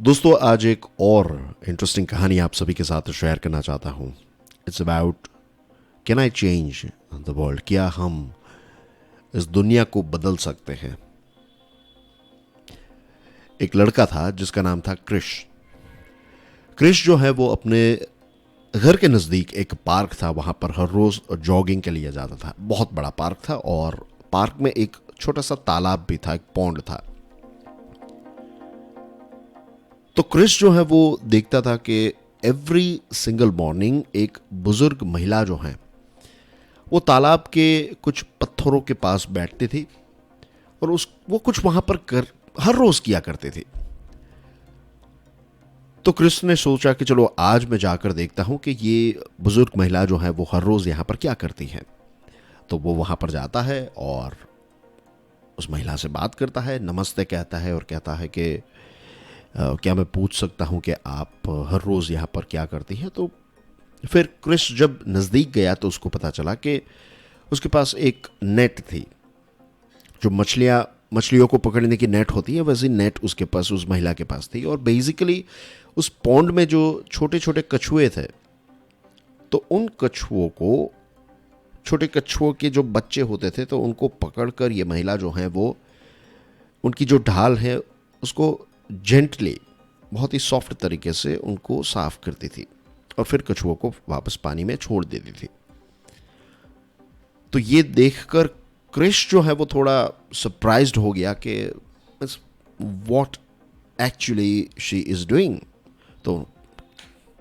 दोस्तों आज एक और इंटरेस्टिंग कहानी आप सभी के साथ शेयर करना चाहता हूँ। It's about can I change the world, क्या हम इस दुनिया को बदल सकते हैं। एक लड़का था जिसका नाम था क्रिश। क्रिश जो है वो अपने घर के नज़दीक एक पार्क था, वहाँ पर हर रोज़ जॉगिंग के लिए जाता था। बहुत बड़ा पार्क था और पार्क में एक छोटा सा तालाब भी था, एक पॉन्ड था। तो क्रिश जो है वो देखता था कि एवरी सिंगल मॉर्निंग एक बुजुर्ग महिला जो है वो तालाब के कुछ पत्थरों के पास बैठती थी और वो कुछ वहां पर हर रोज किया करते थे। तो क्रिश ने सोचा कि चलो आज मैं जाकर देखता हूं कि ये बुजुर्ग महिला जो है वो हर रोज यहां पर क्या करती है। तो वो वहां पर जाता है और उस महिला से बात करता है, नमस्ते कहता है और कहता है कि क्या मैं पूछ सकता हूं कि आप हर रोज़ यहाँ पर क्या करती हैं। तो फिर क्रिश जब नज़दीक गया तो उसको पता चला कि उसके पास एक नेट थी, जो मछलियों को पकड़ने की नेट होती है, वैसी नेट उसके पास, उस महिला के पास थी। और बेसिकली उस पॉन्ड में जो छोटे छोटे कछुए थे, तो उन कछुओं को, छोटे कछुओं के जो बच्चे होते थे, तो उनको पकड़कर ये महिला जो है वो उनकी जो ढाल है उसको जेंटली, बहुत ही सॉफ्ट तरीके से उनको साफ करती थी और फिर कछुओं को वापस पानी में छोड़ देती थी। तो ये देखकर क्रिश जो है वो थोड़ा सरप्राइज्ड हो गया कि what actually she is doing. तो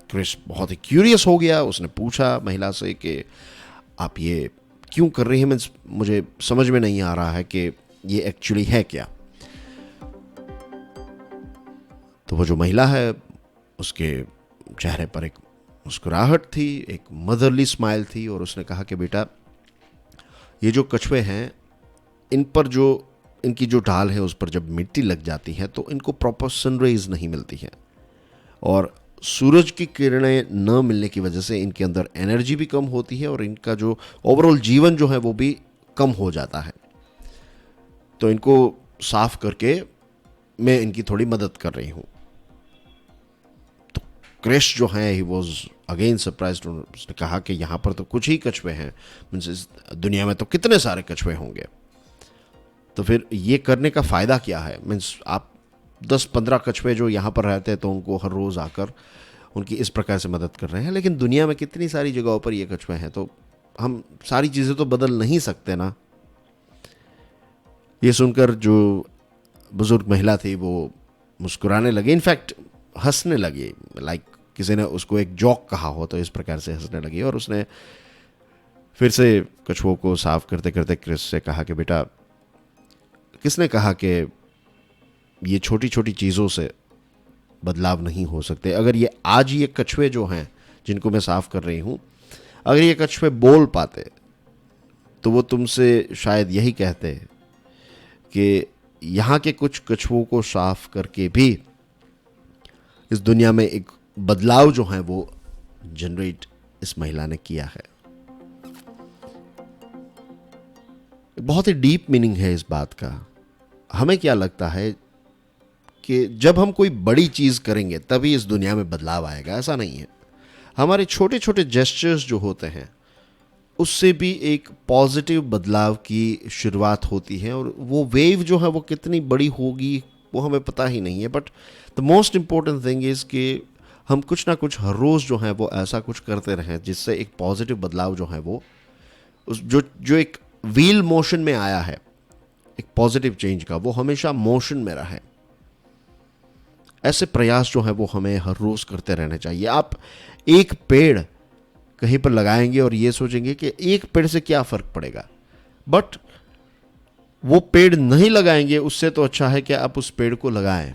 क्रिश बहुत ही क्यूरियस हो गया। उसने पूछा महिला से कि आप ये क्यों कर रही हैं, मीन्स मुझे समझ में नहीं आ रहा है कि ये एक्चुअली है क्या। तो वो जो महिला है उसके चेहरे पर एक मुस्कुराहट थी, एक मदरली स्माइल थी, और उसने कहा कि बेटा, ये जो कछुए हैं, इन पर जो इनकी जो ढाल है उस पर जब मिट्टी लग जाती है तो इनको प्रॉपर सनरेज नहीं मिलती है और सूरज की किरणें न मिलने की वजह से इनके अंदर एनर्जी भी कम होती है और इनका जो ओवरऑल जीवन जो है वो भी कम हो जाता है। तो इनको साफ करके मैं इनकी थोड़ी मदद कर रही हूँ। क्रिश जो है ही वॉज अगेन सरप्राइज्ड। उसने कहा कि यहाँ पर तो कुछ ही कछुए हैं, मीन्स इस दुनिया में तो कितने सारे कछुए होंगे, तो फिर ये करने का फ़ायदा क्या है। मीन्स आप 10-15 कछुए जो यहाँ पर रहते हैं तो उनको हर रोज़ आकर उनकी इस प्रकार से मदद कर रहे हैं, लेकिन दुनिया में कितनी सारी जगहों पर ये कछुए हैं, तो हम सारी चीज़ें तो बदल नहीं सकते ना। ये सुनकर जो बुजुर्ग महिला थी वो मुस्कुराने लगी, इनफैक्ट हंसने लगी, लाइक किसी ने उसको एक जोक कहा हो तो इस प्रकार से हंसने लगी। और उसने फिर से कछुओं को साफ करते करते क्रिस से कहा कि बेटा, किसने कहा कि ये छोटी छोटी चीज़ों से बदलाव नहीं हो सकते। अगर ये आज ये कछुए जो हैं जिनको मैं साफ कर रही हूँ, अगर ये कछुए बोल पाते तो वो तुमसे शायद यही कहते कि यहाँ के कुछ कछुओं को साफ करके भी इस दुनिया में एक बदलाव जो है वो जनरेट इस महिला ने किया है। बहुत ही डीप मीनिंग है इस बात का। हमें क्या लगता है कि जब हम कोई बड़ी चीज करेंगे तभी इस दुनिया में बदलाव आएगा, ऐसा नहीं है। हमारे छोटे छोटे जेस्चर्स जो होते हैं उससे भी एक पॉजिटिव बदलाव की शुरुआत होती है, और वो वेव जो है वो कितनी बड़ी होगी वो हमें पता ही नहीं है। But the most important thing is कि हम कुछ ना कुछ हर रोज़ जो है वो ऐसा कुछ करते रहें जिससे एक पॉजिटिव बदलाव जो है वो उस जो एक व्हील मोशन में आया है, एक पॉजिटिव चेंज का, वो हमेशा मोशन में रहे। ऐसे प्रयास जो है वो हमें हर रोज़ करते रहने चाहिए। आप एक पेड़ कहीं पर लगाएंगे और ये सोचेंगे कि एक पेड़ से क्या फ़र्क पड़ेगा, बट वो पेड़ नहीं लगाएंगे, उससे तो अच्छा है कि आप उस पेड़ को लगाएं।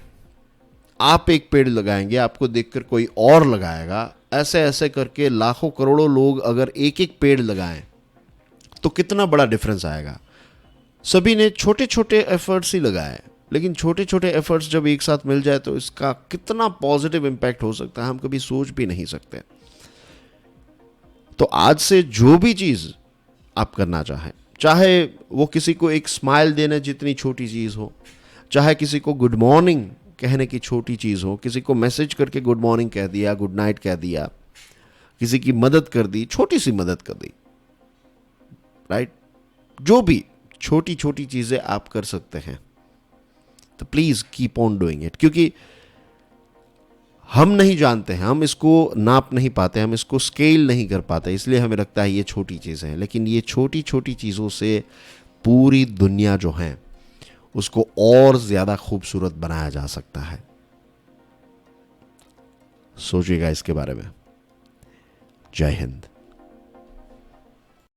आप एक पेड़ लगाएंगे, आपको देखकर कोई और लगाएगा, ऐसे ऐसे करके लाखों करोड़ों लोग अगर एक एक पेड़ लगाएं तो कितना बड़ा डिफरेंस आएगा। सभी ने छोटे छोटे एफर्ट्स ही लगाए, लेकिन छोटे छोटे एफर्ट्स जब एक साथ मिल जाए तो इसका कितना पॉजिटिव इम्पैक्ट हो सकता है हम कभी सोच भी नहीं सकते। तो आज से जो भी चीज़ आप करना चाहें, चाहे वो किसी को एक स्माइल देने जितनी छोटी चीज़ हो, चाहे किसी को गुड मॉर्निंग कहने की छोटी चीज़ हो, किसी को मैसेज करके गुड मॉर्निंग कह दिया, गुड नाइट कह दिया, किसी की मदद कर दी, छोटी सी मदद कर दी, राइट? जो भी छोटी छोटी चीज़ें आप कर सकते हैं, तो please keep on doing it, क्योंकि हम नहीं जानते हैं, हम इसको नाप नहीं पाते, हम इसको स्केल नहीं कर पाते, इसलिए हमें लगता है ये छोटी चीज़ें हैं, लेकिन ये छोटी छोटी चीज़ों से पूरी दुनिया जो है उसको और ज़्यादा खूबसूरत बनाया जा सकता है। सोचिएगा इसके बारे में। जय हिंद।